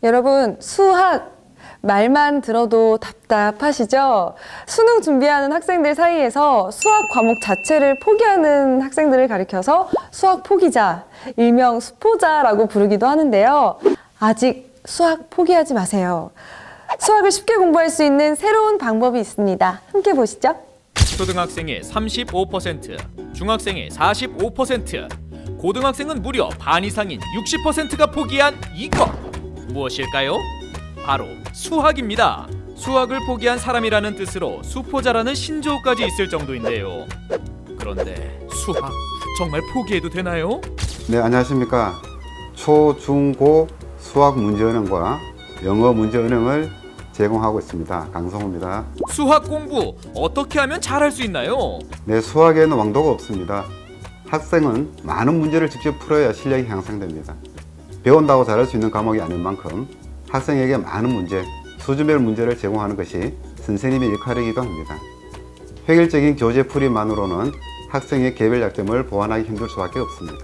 여러분, 수학 말만 들어도 답답하시죠? 수능 준비하는 학생들 사이에서 수학 과목 자체를 포기하는 학생들을 가리켜서 수학 포기자, 일명 수포자라고 부르기도 하는데요. 아직 수학 포기하지 마세요. 수학을 쉽게 공부할 수 있는 새로운 방법이 있습니다. 함께 보시죠. 초등학생의 35%, 중학생의 45%, 고등학생은 무려 반 이상인 60%가 포기한 이것! 무엇일까요? 바로 수학입니다. 수학을 포기한 사람이라는 뜻으로 수포자라는 신조어까지 있을 정도인데요. 그런데 수학 정말 포기해도 되나요? 네, 안녕하십니까. 초, 중, 고 수학 문제은행과 영어 문제은행을 제공하고 있습니다. 강성호입니다. 수학 공부 어떻게 하면 잘할 수 있나요? 네, 수학에는 왕도가 없습니다. 학생은 많은 문제를 직접 풀어야 실력이 향상됩니다. 배운다고 잘할 수 있는 과목이 아닌 만큼 학생에게 많은 문제, 수준별 문제를 제공하는 것이 선생님의 역할이기도 합니다. 획일적인 교재풀이만으로는 학생의 개별 약점을 보완하기 힘들 수밖에 없습니다.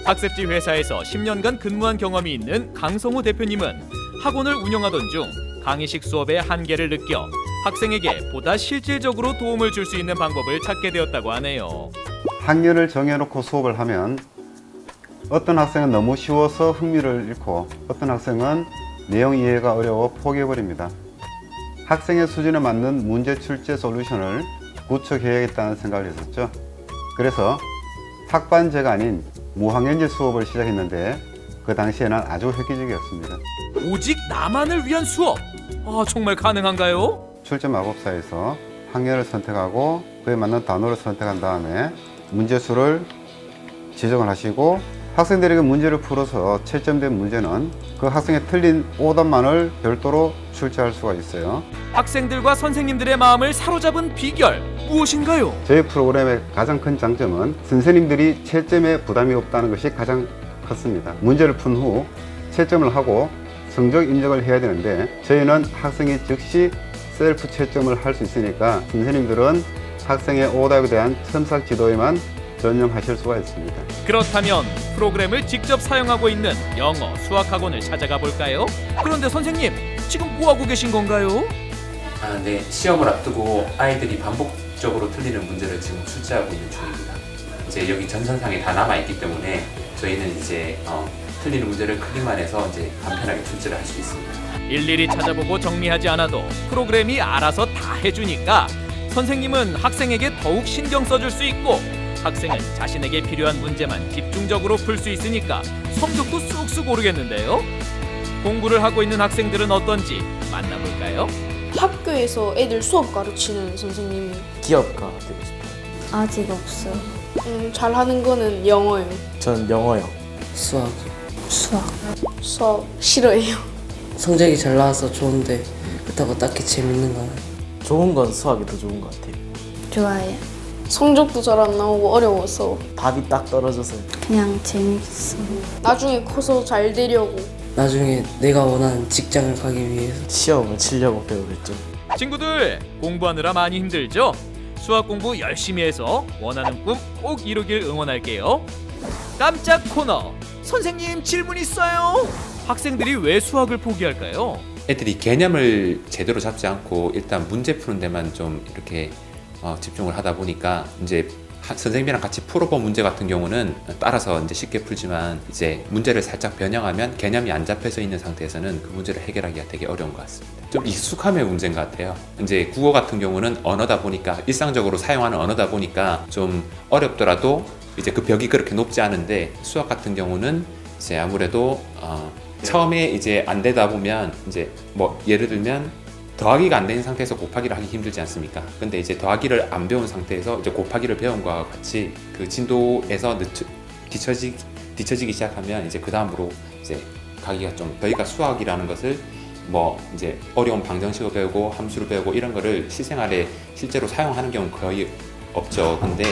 학습지 회사에서 10년간 근무한 경험이 있는 강성우 대표님은 학원을 운영하던 중 강의식 수업의 한계를 느껴 학생에게 보다 실질적으로 도움을 줄 수 있는 방법을 찾게 되었다고 하네요. 학년을 정해놓고 수업을 하면 어떤 학생은 너무 쉬워서 흥미를 잃고 어떤 학생은 내용 이해가 어려워 포기해버립니다. 학생의 수준에 맞는 문제 출제 솔루션을 구축해야겠다는 생각을 했었죠. 그래서 학반제가 아닌 무학년제 수업을 시작했는데 그 당시에는 아주 획기적이었습니다. 오직 나만을 위한 수업! 정말 가능한가요? 출제 마법사에서 학년을 선택하고 그에 맞는 단어를 선택한 다음에 문제수를 지정을 하시고 학생들에게 문제를 풀어서 채점된 문제는 그 학생의 틀린 오답만을 별도로 출제할 수가 있어요. 학생들과 선생님들의 마음을 사로잡은 비결 무엇인가요? 저희 프로그램의 가장 큰 장점은 선생님들이 채점에 부담이 없다는 것이 가장 컸습니다. 문제를 푼 후 채점을 하고 성적 인정을 해야 되는데 저희는 학생이 즉시 셀프 채점을 할 수 있으니까 선생님들은 학생의 오답에 대한 첨삭 지도에만 전념하실 수가 있습니다. 그렇다면 프로그램을 직접 사용하고 있는 영어, 수학 학원을 찾아가 볼까요? 그런데 선생님, 지금 뭐 하고 계신 건가요? 네, 시험을 앞두고 아이들이 반복적으로 틀리는 문제를 지금 출제하고 있는 중입니다. 이제 여기 전산상에 다 남아 있기 때문에 저희는 이제 틀리는 문제를 클릭만 해서 이제 간편하게 출제를 할 수 있습니다. 일일이 찾아보고 정리하지 않아도 프로그램이 알아서 다 해주니까 선생님은 학생에게 더욱 신경 써줄 수 있고 학생은 자신에게 필요한 문제만 집중적으로 풀 수 있으니까 성적도 쑥쑥 오르겠는데요? 공부를 하고 있는 학생들은 어떤지 만나볼까요? 학교에서 애들 수업 가르치는 선생님이 기업가 되고 싶어요. 아직 없어요. 잘하는 거는 영어예요. 전 영어요. 수학. 수업 싫어해요. 성적이 잘 나와서 좋은데 그렇다고 딱히 재밌는 건 좋은 건 수학이 더 좋은 것 같아요. 좋아요. 성적도 잘 안 나오고 어려워서 답이 딱 떨어져서 그냥 재밌어. 나중에 커서 잘 되려고. 나중에 내가 원하는 직장을 가기 위해서. 시험을 치려고 배우겠죠. 친구들, 공부하느라 많이 힘들죠? 수학 공부 열심히 해서 원하는 꿈 꼭 이루길 응원할게요. 깜짝 코너! 선생님 질문 있어요! 학생들이 왜 수학을 포기할까요? 애들이 개념을 제대로 잡지 않고 일단 문제 푸는 데만 좀 이렇게 집중을 하다 보니까 이제 선생님이랑 같이 풀어본 문제 같은 경우는 따라서 이제 쉽게 풀지만 이제 문제를 살짝 변형하면 개념이 안 잡혀져 있는 상태에서는 그 문제를 해결하기가 되게 어려운 것 같습니다. 좀 익숙함의 문제인 것 같아요. 이제 국어 같은 경우는 언어다 보니까 일상적으로 사용하는 언어다 보니까 좀 어렵더라도 이제 그 벽이 그렇게 높지 않은데 수학 같은 경우는 이제 아무래도 처음에 이제 안 되다 보면 이제 뭐 예를 들면 더하기가 안 되는 상태에서 곱하기를 하기 힘들지 않습니까? 근데 이제 더하기를 안 배운 상태에서 이제 곱하기를 배운 것과 같이 그 진도에서 뒤처지기 시작하면 이제 그 다음으로 이제 가기가 좀 저희가 수학이라는 것을 뭐 이제 어려운 방정식을 배우고 함수를 배우고 이런 거를 실생활에 실제로 사용하는 경우는 거의 없죠. 근데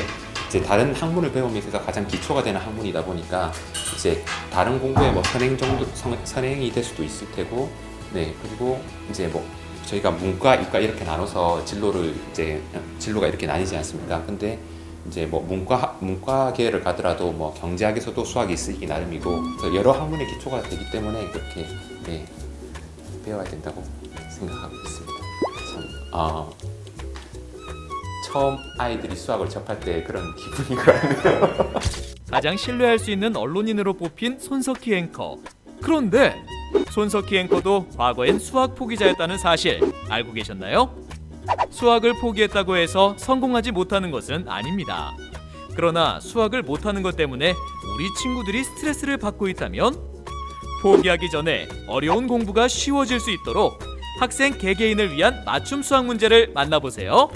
이제 다른 학문을 배움에 있어서 가장 기초가 되는 학문이다 보니까 이제 다른 공부에 뭐 선행이 될 수도 있을 테고 네, 그리고 이제 뭐 저희가 문과, 이과 이렇게 나눠서 진로가 이렇게 나뉘지 않습니까? 근데 이제 뭐 문과계를 가더라도 뭐 경제학에서도 수학이 쓰이기 나름이고, 그래서 여러 학문의 기초가 되기 때문에 그렇게 네, 배워야 된다고 생각하고 있습니다. 참, 처음 아이들이 수학을 접할 때 그런 기분인 것 같네요. 가장 신뢰할 수 있는 언론인으로 뽑힌 손석희 앵커. 그런데 손석희 앵커도 과거엔 수학 포기자였다는 사실 알고 계셨나요? 수학을 포기했다고 해서 성공하지 못하는 것은 아닙니다. 그러나 수학을 못하는 것 때문에 우리 친구들이 스트레스를 받고 있다면 포기하기 전에 어려운 공부가 쉬워질 수 있도록 학생 개개인을 위한 맞춤 수학 문제를 만나보세요.